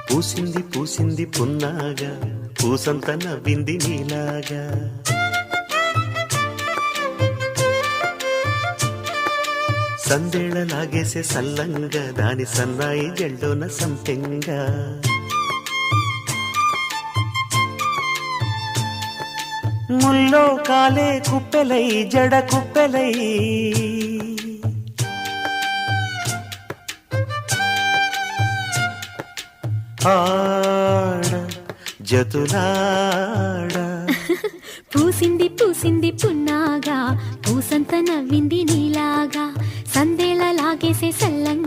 పూసింది పూసింది పున్నాగా పూసంత నవ్వింది నీలాగా సందేళ లాగేసే సల్లంగా దాని సన్నాయి జల్లోన సంపెంగా ముల్లో కాలే కుప్పెలై జడ కుప్పెలై ఆడ జతులాడ పూసింది పూసింది పున్నాగా పూసంత నవ్వింది నీలాగా సందేళ లాగేసే సల్లంగా